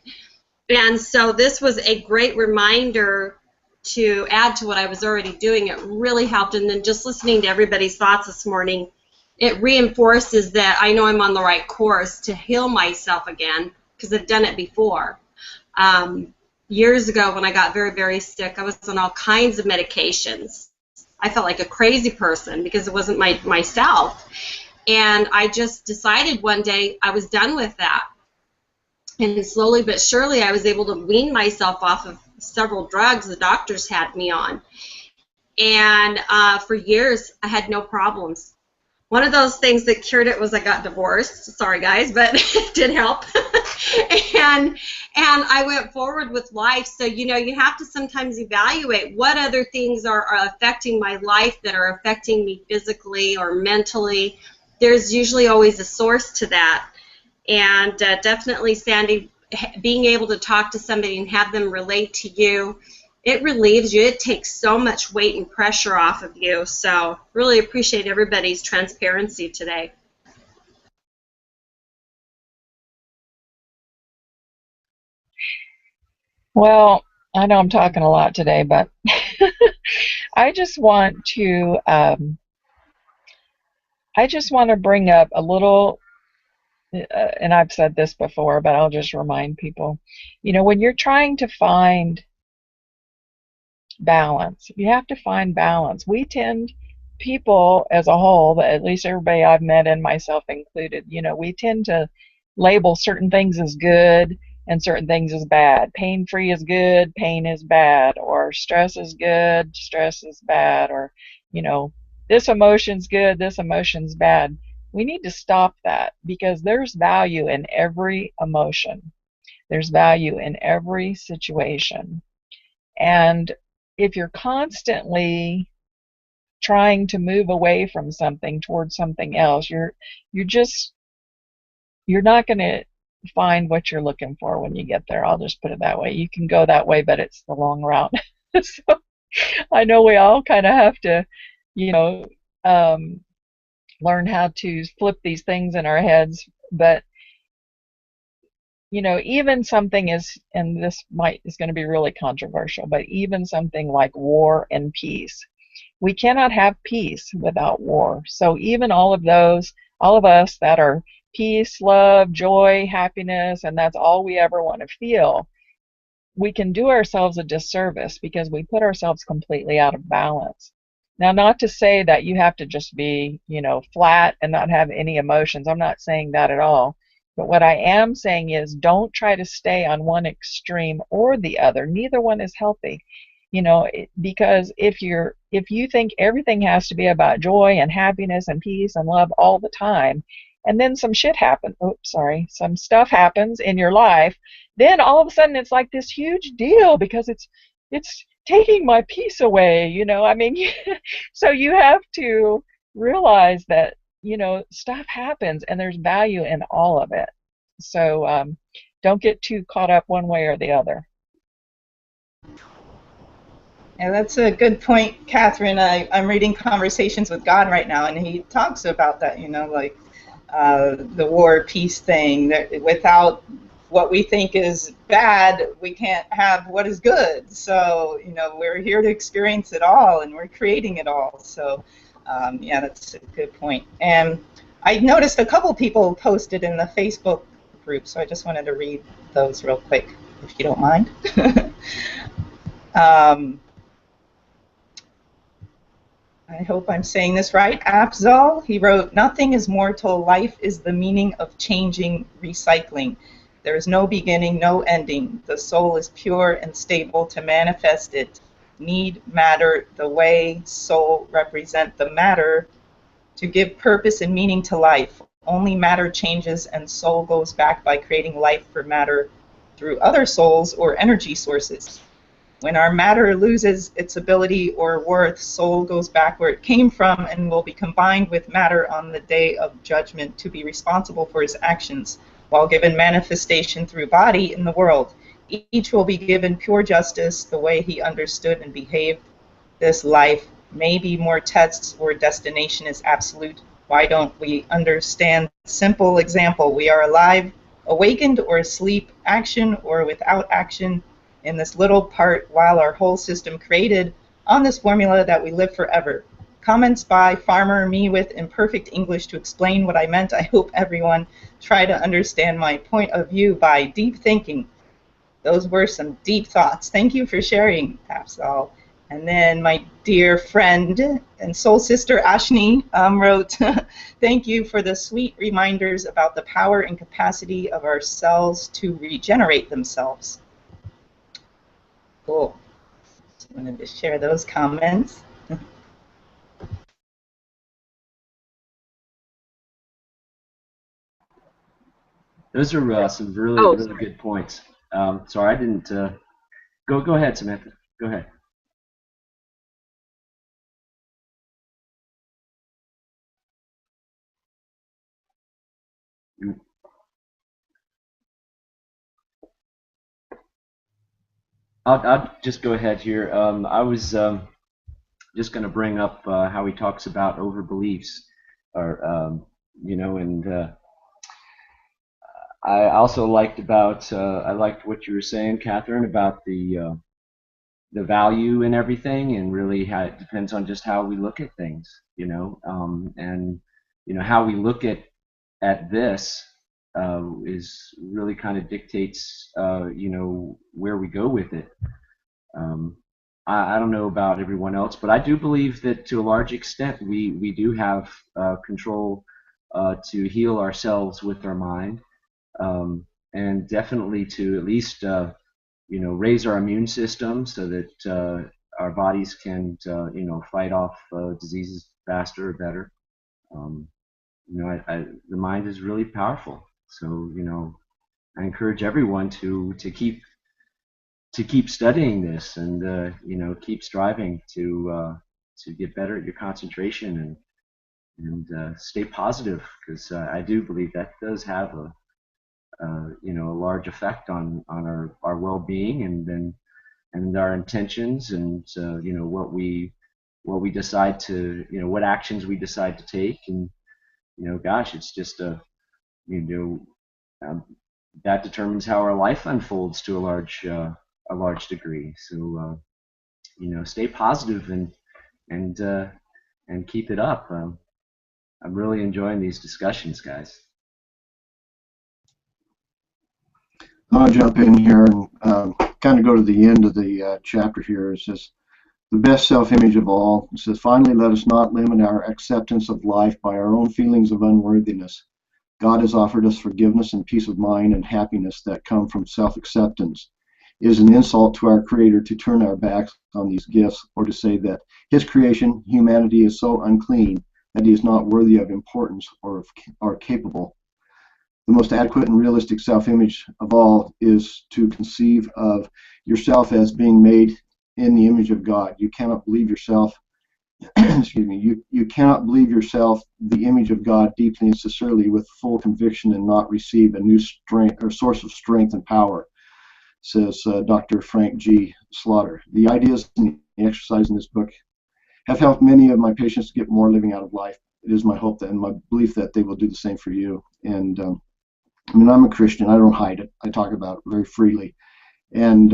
And so this was a great reminder to add to what I was already doing. It really helped, and then just listening to everybody's thoughts this morning, it reinforces that I know I'm on the right course to heal myself again, because I've done it before. Years ago when I got very, very sick, I was on all kinds of medications. I felt like a crazy person because it wasn't myself. And I just decided one day I was done with that. And slowly but surely I was able to wean myself off of several drugs the doctors had me on. And for years I had no problems. One of those things that cured it was I got divorced. Sorry, guys, but it did help. and I went forward with life. So, you know, you have to sometimes evaluate what other things are affecting my life that are affecting me physically or mentally. There's usually always a source to that. And definitely, Sandy, being able to talk to somebody and have them relate to you, it relieves you. It takes so much weight and pressure off of you. So really appreciate everybody's transparency today. Well, I know I'm talking a lot today, but I just want to bring up a little, and I've said this before, but I'll just remind people. You know, when you're trying to find balance, you have to find balance. We tend, people as a whole, at least everybody I've met and myself included, you know, we tend to label certain things as good and certain things as bad. Pain-free is good, pain is bad, or stress is good, stress is bad, or, you know, this emotion's good, this emotion's bad. We need to stop that, because there's value in every emotion. There's value in every situation. And if you're constantly trying to move away from something towards something else, you're not going to find what you're looking for when you get there. I'll just put it that way. You can go that way, but it's the long route. So I know we all kind of have to, you know, learn how to flip these things in our heads. But, you know, even something is, and this is going to be really controversial, but even something like war and peace. We cannot have peace without war. So even all of us that are peace, love, joy, happiness, and that's all we ever want to feel, we can do ourselves a disservice because we put ourselves completely out of balance. Now, not to say that you have to just be, you know, flat and not have any emotions. I'm not saying that at all. But what I am saying is, don't try to stay on one extreme or the other. Neither one is healthy. You know, because if you think everything has to be about joy and happiness and peace and love all the time, and then some some stuff happens in your life, then all of a sudden it's like this huge deal because it's taking my peace away, you know. I mean, so you have to realize that, you know, stuff happens and there's value in all of it. So don't get too caught up one way or the other. Yeah, that's a good point, Catherine. I'm reading Conversations with God right now, and he talks about that, you know, like the war peace thing. That without what we think is bad, we can't have what is good. So, you know, we're here to experience it all, and we're creating it all. So, yeah, that's a good point. And I noticed a couple people posted in the Facebook group, so I just wanted to read those real quick, if you don't mind. Um, I hope I'm saying this right. Afzal, he wrote, "Nothing is mortal. Life is the meaning of changing, recycling. There is no beginning, no ending. The soul is pure and stable to manifest it. Need, matter, the way, soul represent the matter to give purpose and meaning to life. Only matter changes and soul goes back by creating life for matter through other souls or energy sources. When our matter loses its ability or worth, soul goes back where it came from and will be combined with matter on the day of judgment to be responsible for its actions, while given manifestation through body in the world. Each will be given pure justice the way he understood and behaved. This life may be more tests or destination is absolute. Why don't we understand? Simple example, we are alive, awakened or asleep, action or without action, in this little part while our whole system created on this formula that we live forever. Comments by Farmer, me with imperfect English to explain what I meant. I hope everyone try to understand my point of view by deep thinking. Those were some deep thoughts. Thank you for sharing, Afzal. And then my dear friend and soul sister Ashni wrote, "Thank you for the sweet reminders about the power and capacity of our cells to regenerate themselves." Cool. Just wanted to share those comments. Those are some really good points. Sorry, I didn't. Go ahead, Samantha. Go ahead. I'll just go ahead here. I was just going to bring up how he talks about overbeliefs, or and I also liked about I liked what you were saying, Catherine, about the value in everything, and really how it depends on just how we look at things, and how we look at this is really kind of dictates where we go with it. I don't know about everyone else, but I do believe that to a large extent we do have control to heal ourselves with our mind, and definitely to at least raise our immune system so that our bodies can fight off diseases faster or better. The mind is really powerful, so I encourage everyone to keep studying this, and keep striving to get better at your concentration, and stay positive, because I do believe that does have a large effect on our well-being, and our intentions, and what we decide to what actions we decide to take, and gosh, it's just that determines how our life unfolds to a large degree. So stay positive, and keep it up. I'm really enjoying these discussions, guys. I'll jump in here and kind of go to the end of the chapter here. It says, the best self-image of all. It says, finally, let us not limit our acceptance of life by our own feelings of unworthiness. God has offered us forgiveness and peace of mind and happiness that come from self-acceptance. It is an insult to our Creator to turn our backs on these gifts, or to say that His creation, humanity, is so unclean that He is not worthy of importance or capable. The most adequate and realistic self-image of all is to conceive of yourself as being made in the image of God. You cannot believe yourself, excuse me, you cannot believe yourself the image of God deeply and sincerely with full conviction and not receive a new strength or source of strength and power, says Dr. Frank G. Slaughter. The ideas and the exercise in this book have helped many of my patients get more living out of life. It is my hope that, and my belief that they will do the same for you. And I'm a Christian. I don't hide it. I talk about it very freely. And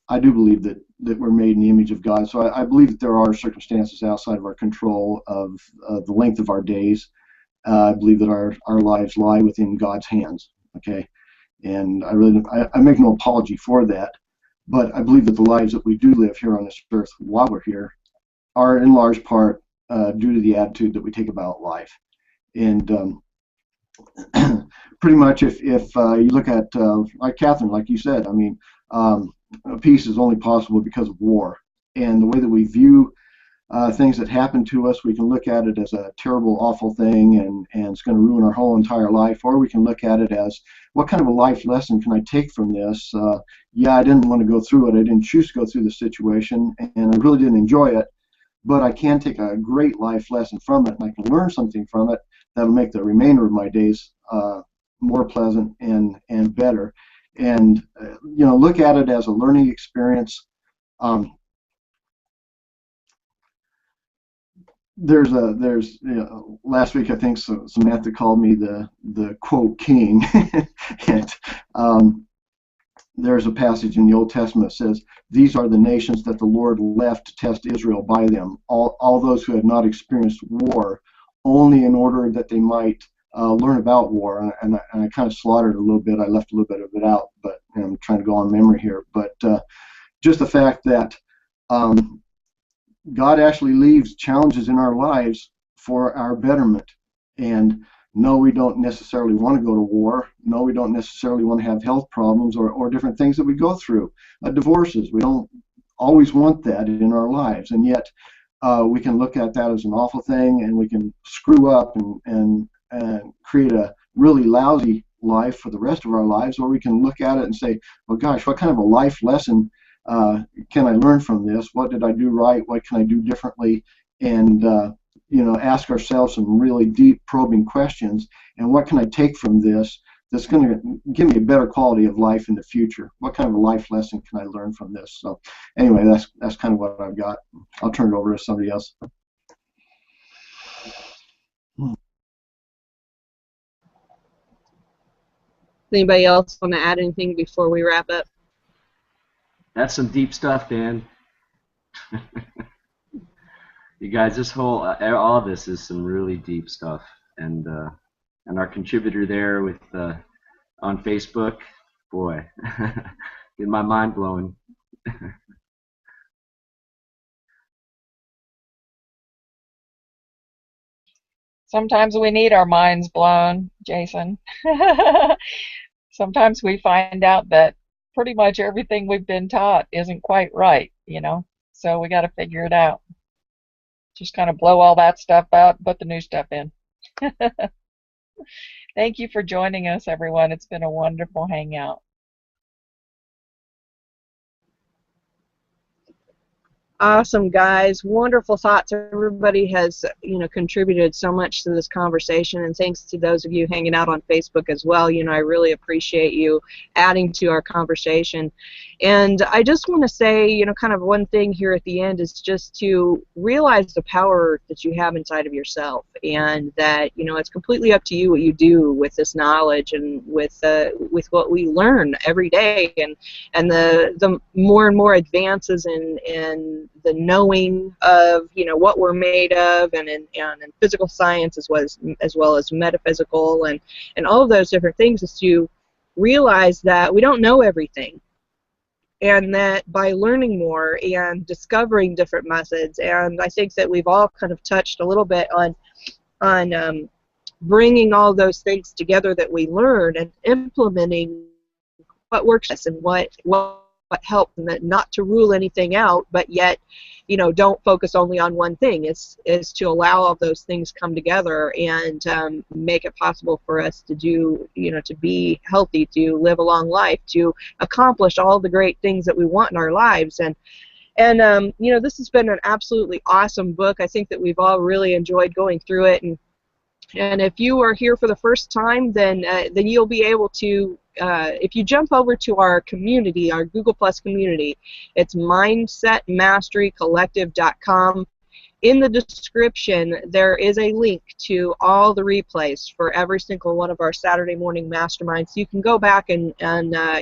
I do believe that we're made in the image of God. So I believe that there are circumstances outside of our control of the length of our days. I believe that our lives lie within God's hands. Okay, and I make no apology for that. But I believe that the lives that we do live here on this earth while we're here are in large part due to the attitude that we take about life. And pretty much if you look at, like Catherine, like you said, I mean, peace is only possible because of war. And the way that we view things that happen to us, we can look at it as a terrible, awful thing, and it's going to ruin our whole entire life, or we can look at it as, what kind of a life lesson can I take from this? Yeah, I didn't want to go through it. I didn't choose to go through the situation, and I really didn't enjoy it, but I can take a great life lesson from it, and I can learn something from it that'll make the remainder of my days more pleasant and better. And you know, look at it as a learning experience. There's you know, last week I think Samantha called me the quote king, and there's a passage in the Old Testament that says, "These are the nations that the Lord left to test Israel by them, all those who had not experienced war, only in order that they might learn about war." And I kind of slaughtered a little bit. I left a little bit of it out, but I'm trying to go on memory here. But just the fact that God actually leaves challenges in our lives for our betterment. And no, we don't necessarily want to go to war. No, we don't necessarily want to have health problems or different things that we go through. Divorces, we don't always want that in our lives. And yet we can look at that as an awful thing, and we can screw up and create a really lousy life for the rest of our lives, or we can look at it and say, well, gosh, what kind of a life lesson can I learn from this? What did I do right? What can I do differently? And you know, ask ourselves some really deep, probing questions. And what can I take from this that's going to give me a better quality of life in the future? What kind of a life lesson can I learn from this? So, anyway, that's kind of what I've got. I'll turn it over to somebody else. Anybody else want to add anything before we wrap up? That's some deep stuff, Dan. You guys, this whole all of this is some really deep stuff, and our contributor there with on Facebook, boy, get my mind blowing. Sometimes we need our minds blown, Jason. Sometimes we find out that pretty much everything we've been taught isn't quite right, you know, so we got to figure it out. Just kind of blow all that stuff out, put the new stuff in. Thank you for joining us, everyone. It's been a wonderful hangout. Awesome, guys. Wonderful thoughts. Everybody has, you know, contributed so much to this conversation, and thanks to those of you hanging out on Facebook as well. You know, I really appreciate you adding to our conversation. And I just want to say, you know, kind of one thing here at the end is just to realize the power that you have inside of yourself, and that, you know, it's completely up to you what you do with this knowledge and with what we learn every day, and the more and more advances in the knowing of, you know, what we're made of, and in physical science as well as metaphysical and all of those different things, is to realize that we don't know everything, and that by learning more and discovering different methods, and I think that we've all kind of touched a little bit on bringing all those things together that we learn and implementing what works and what helps, and that not to rule anything out, but yet, you know, don't focus only on one thing. Is to allow all those things come together and make it possible for us to do, you know, to be healthy, to live a long life, to accomplish all the great things that we want in our lives. And you know, this has been an absolutely awesome book. I think that we've all really enjoyed going through it, and if you are here for the first time, then you'll be able to, if you jump over to our community, our Google Plus community, it's mindsetmasterycollective.com. In the description, there is a link to all the replays for every single one of our Saturday morning masterminds. You can go back and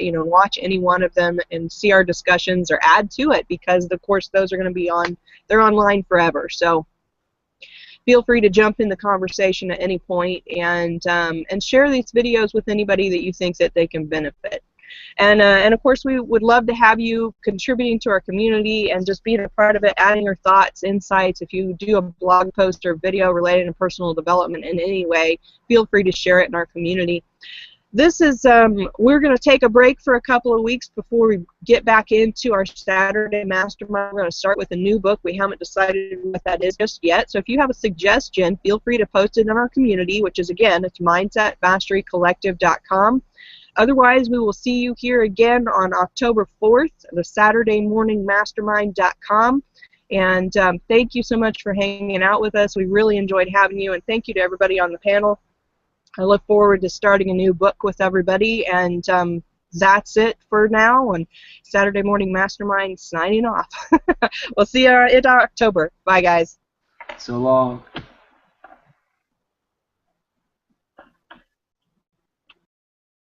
you know, watch any one of them and see our discussions or add to it, because of course those are going to be they're online forever. So feel free to jump in the conversation at any point, and share these videos with anybody that you think that they can benefit. And of course, we would love to have you contributing to our community and just being a part of it, adding your thoughts, insights. If you do a blog post or video related to personal development in any way, feel free to share it in our community. This is, we're going to take a break for a couple of weeks before we get back into our Saturday Mastermind. We're going to start with a new book. We haven't decided what that is just yet. So if you have a suggestion, feel free to post it in our community, which is, again, it's mindsetmasterycollective.com. Otherwise, we will see you here again on October 4th, the Saturday morning mastermind.com. And thank you so much for hanging out with us. We really enjoyed having you, and thank you to everybody on the panel. I look forward to starting a new book with everybody, and that's it for now. And Saturday Morning Mastermind signing off. We'll see you in October. Bye, guys. So long.